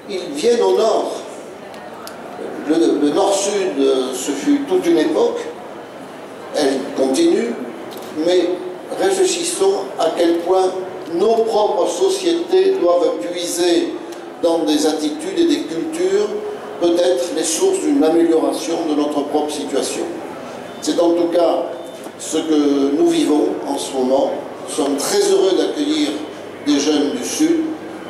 ils viennent au nord. Le nord-sud, ce fut toute une époque, elle continue, mais réfléchissons à quel point nos propres sociétés doivent puiser dans des attitudes et des cultures, peut-être les sources d'une amélioration de notre propre situation. C'est en tout cas ce que nous vivons en ce moment. Nous sommes très heureux d'accueillir des jeunes du Sud.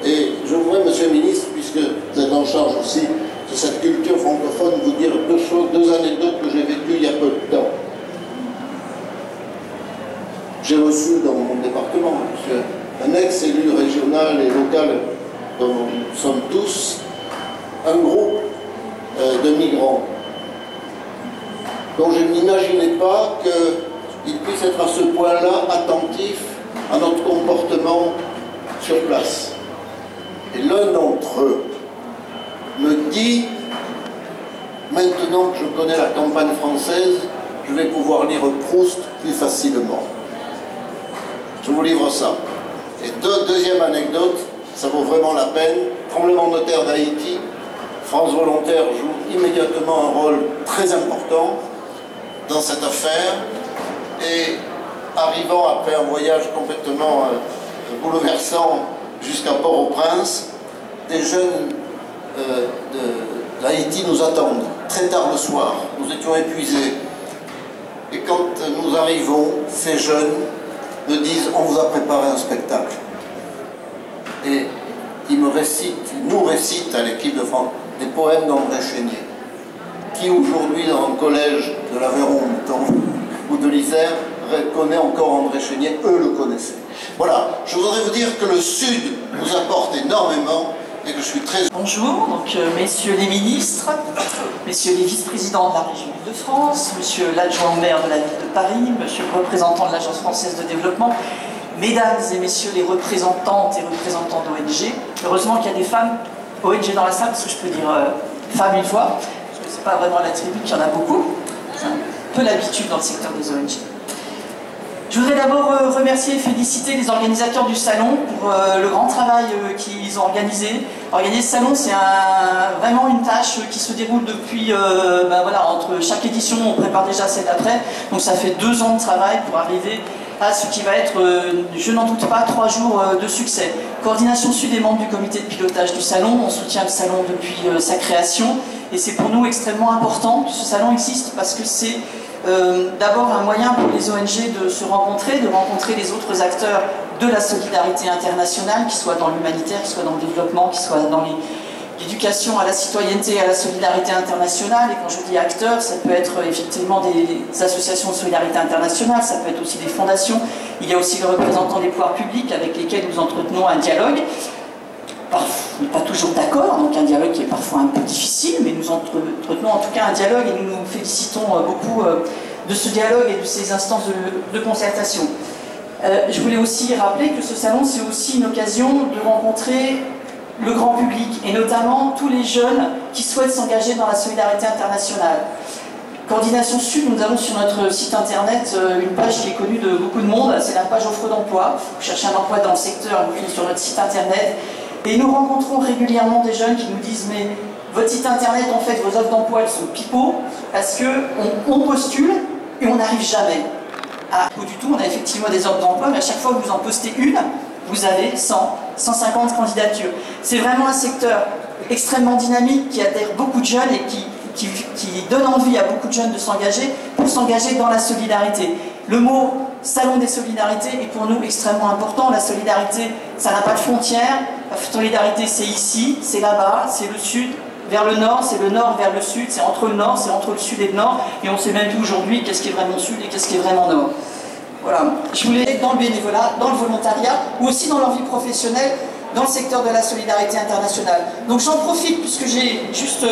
Et je voudrais, Monsieur le Ministre, puisque vous êtes en charge aussi de cette culture francophone, vous dire deux choses, deux anecdotes que j'ai vécues il y a peu de temps. J'ai reçu dans mon département, un ex-élu régional et local, dont nous sommes tous, un groupe de migrants, dont je n'imaginais pas qu'ils puissent être à ce point-là attentifs à notre comportement sur place. Et l'un d'entre eux me dit, maintenant que je connais la campagne française, je vais pouvoir lire Proust plus facilement. Je vous livre ça. Et deuxième anecdote, ça vaut vraiment la peine, tremblement de terre d'Haïti, France Volontaire joue immédiatement un rôle très important dans cette affaire, et arrivant après un voyage complètement bouleversant jusqu'à Port-au-Prince, des jeunes d'Haïti nous attendent très tard le soir, nous étions épuisés, et quand nous arrivons, ces jeunes me disent « on vous a préparé un spectacle ». Et ils nous récitent à l'équipe de France des poèmes d'André Chénier. Qui aujourd'hui dans un collège de l'Aveyron ou de l'Isère connaît encore André Chénier, eux le connaissaient. Voilà, je voudrais vous dire que le Sud nous apporte énormément et que je suis très... Bonjour, donc messieurs les ministres, messieurs les vice-présidents de la région Île-de-France, monsieur l'adjoint au maire de la ville de Paris, monsieur le représentant de l'Agence française de développement, mesdames et messieurs les représentantes et représentants d'ONG. Heureusement qu'il y a des femmes ONG dans la salle, parce que je peux dire femmes une fois, parce que c'est pas vraiment l'attribut qu'il y en a beaucoup. C'est un peu l'habitude dans le secteur des ONG. Je voudrais d'abord remercier et féliciter les organisateurs du salon pour le grand travail qu'ils ont organisé. Organiser ce salon, c'est vraiment une tâche qui se déroule depuis, voilà, entre chaque édition, on prépare déjà celle d'après. Donc ça fait 2 ans de travail pour arriver à ce qui va être, je n'en doute pas, 3 jours de succès. Coordination Sud est membre du comité de pilotage du salon, on soutient le salon depuis sa création, et c'est pour nous extrêmement important que ce salon existe parce que c'est d'abord un moyen pour les ONG de se rencontrer, de rencontrer les autres acteurs de la solidarité internationale, qui soient dans l'humanitaire, qui soient dans le développement, qui soient dans l'éducation à la citoyenneté et à la solidarité internationale. Et quand je dis acteurs, ça peut être effectivement des associations de solidarité internationale, ça peut être aussi des fondations. Il y a aussi les représentants des pouvoirs publics avec lesquels nous entretenons un dialogue. On n'est pas toujours d'accord, donc un dialogue qui est parfois un peu difficile, mais nous entretenons en tout cas un dialogue et nous nous félicitons beaucoup de ce dialogue et de ces instances de concertation. Je voulais aussi rappeler que ce salon, c'est aussi une occasion de rencontrer le grand public, et notamment tous les jeunes qui souhaitent s'engager dans la solidarité internationale. Coordination Sud, nous avons sur notre site internet une page qui est connue de beaucoup de monde, c'est la page offre d'emploi. Vous cherchez un emploi dans le secteur, vous venez sur notre site internet. Et nous rencontrons régulièrement des jeunes qui nous disent « mais votre site internet, en fait, vos offres d'emploi, elles sont pipeaux, parce qu'on postule et on n'arrive jamais. » Ah, pas du tout, on a effectivement des offres d'emploi, mais à chaque fois que vous en postez une, vous avez 100, 150 candidatures. C'est vraiment un secteur extrêmement dynamique qui adhère beaucoup de jeunes et qui donne envie à beaucoup de jeunes de s'engager pour s'engager dans la solidarité. Le mot salon des solidarités est pour nous extrêmement important. La solidarité, ça n'a pas de frontières. La solidarité, c'est ici, c'est là-bas, c'est le sud vers le nord, c'est le nord vers le sud, c'est entre le nord, c'est entre le sud et le nord. Et on ne sait même plus aujourd'hui qu'est-ce qui est vraiment sud et qu'est-ce qui est vraiment nord. Voilà. Je voulais être dans le bénévolat, dans le volontariat, ou aussi dans leur vie professionnelle, dans le secteur de la solidarité internationale. Donc j'en profite, puisque j'ai juste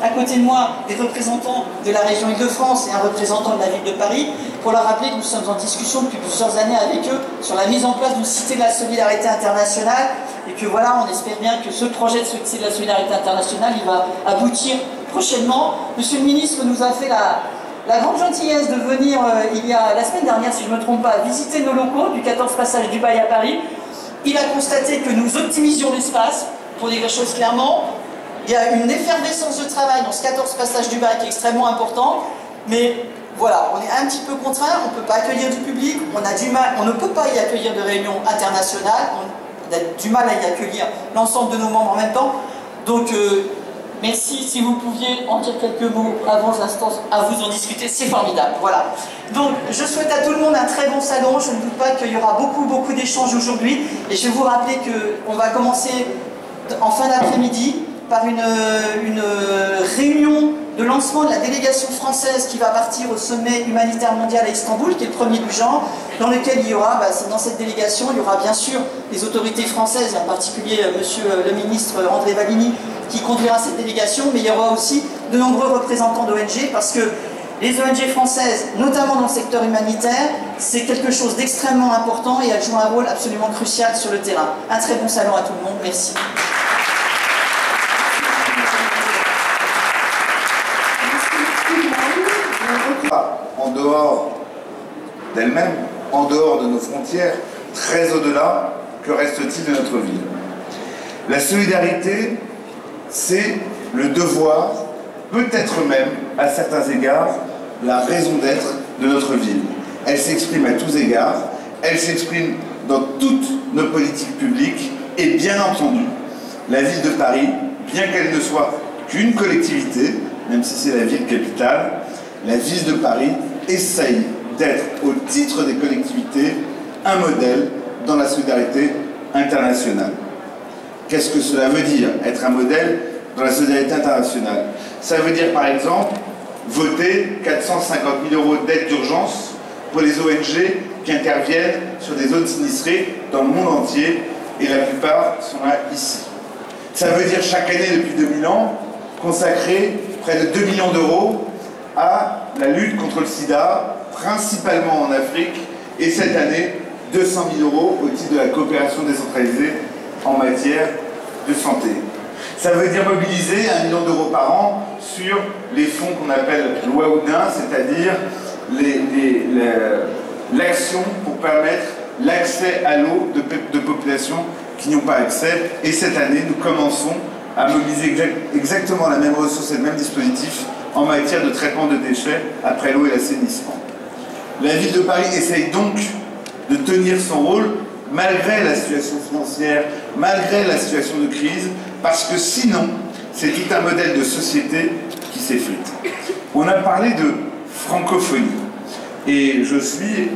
à côté de moi des représentants de la région Île-de-France et un représentant de la ville de Paris, pour leur rappeler que nous sommes en discussion depuis plusieurs années avec eux sur la mise en place d'une cité de la solidarité internationale, et que voilà, on espère bien que ce projet de cité de la solidarité internationale, il va aboutir prochainement. Monsieur le ministre nous a fait la grande gentillesse de venir, il y a la semaine dernière, si je ne me trompe pas, visiter nos locaux du 14 passage Dubaï à Paris. Il a constaté que nous optimisions l'espace, pour dire les choses clairement, il y a une effervescence de travail dans ce 14 passage du bac qui est extrêmement important, mais voilà, on est un petit peu contraint, on ne peut pas accueillir du public, on a du mal, on ne peut pas y accueillir de réunions internationales, on a du mal à y accueillir l'ensemble de nos membres en même temps. Donc, merci, si vous pouviez en dire quelques mots avant l'instance, à vous en discuter, c'est formidable. Voilà. Donc, je souhaite à tout le monde un très bon salon. Je ne doute pas qu'il y aura beaucoup d'échanges aujourd'hui. Et je vais vous rappeler qu'on va commencer en fin d'après-midi par une réunion de lancement de la délégation française qui va partir au sommet humanitaire mondial à Istanbul, qui est le premier du genre, dans lequel il y aura, dans cette délégation, il y aura bien sûr les autorités françaises, en particulier monsieur le ministre André Vallini, qui conduira cette délégation, mais il y aura aussi de nombreux représentants d'ONG, parce que les ONG françaises, notamment dans le secteur humanitaire, c'est quelque chose d'extrêmement important et elles jouent un rôle absolument crucial sur le terrain. Un très bon salon à tout le monde, merci. En dehors d'elle-même, en dehors de nos frontières, très au-delà, que reste-t-il de notre ville? La solidarité, c'est le devoir, peut-être même, à certains égards, la raison d'être de notre ville. Elle s'exprime à tous égards, elle s'exprime dans toutes nos politiques publiques, et bien entendu, la ville de Paris, bien qu'elle ne soit qu'une collectivité, même si c'est la ville capitale, la ville de Paris essaye d'être, au titre des collectivités, un modèle dans la solidarité internationale. Qu'est-ce que cela veut dire, être un modèle dans la solidarité internationale? Ça veut dire, par exemple, voter 450 000 € d'aide d'urgence pour les ONG qui interviennent sur des zones sinistrées dans le monde entier, et la plupart sont là ici. Ça veut dire, chaque année depuis 2000 ans, consacrer près de 2 millions d'euros à la lutte contre le sida, principalement en Afrique, et cette année, 200 000 € au titre de la coopération décentralisée en matière de santé. Ça veut dire mobiliser 1 million d'euros par an sur les fonds qu'on appelle loi Oudin, c'est-à-dire l'action pour permettre l'accès à l'eau de populations qui n'y ont pas accès. Et cette année, nous commençons à mobiliser exactement la même ressource et le même dispositif en matière de traitement de déchets après l'eau et l'assainissement. La ville de Paris essaye donc de tenir son rôle malgré la situation financière, malgré la situation de crise, parce que sinon, c'est tout un modèle de société qui s'effrite. On a parlé de francophonie, et je suis,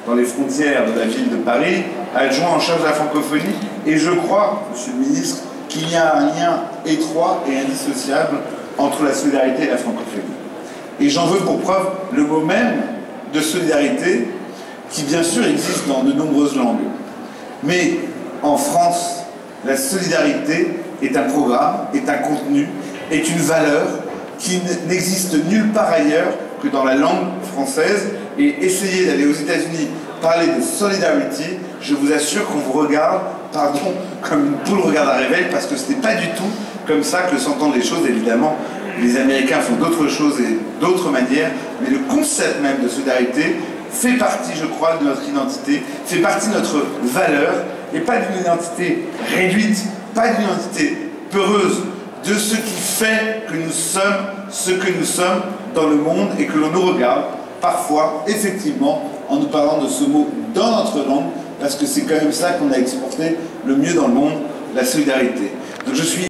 dans les frontières de la ville de Paris, adjoint en charge de la francophonie, et je crois, monsieur le ministre, qu'il y a un lien étroit et indissociable entre la solidarité et la francophonie. Et j'en veux pour preuve le mot même de solidarité, qui bien sûr existe dans de nombreuses langues. Mais en France, la solidarité est un programme, est un contenu, est une valeur qui n'existe nulle part ailleurs que dans la langue française. Et essayez d'aller aux États-Unis parler de solidarity, je vous assure qu'on vous regarde, pardon, comme une poule regarde un réveil, parce que ce n'est pas du tout comme ça que s'entendent les choses. Évidemment, les Américains font d'autres choses et d'autres manières, mais le concept même de solidarité fait partie, je crois, de notre identité, fait partie de notre valeur, et pas d'une identité réduite, pas d'une identité peureuse, de ce qui fait que nous sommes ce que nous sommes dans le monde, et que l'on nous regarde parfois, effectivement, en nous parlant de ce mot dans notre langue, parce que c'est quand même ça qu'on a exporté le mieux dans le monde, la solidarité. Donc je suis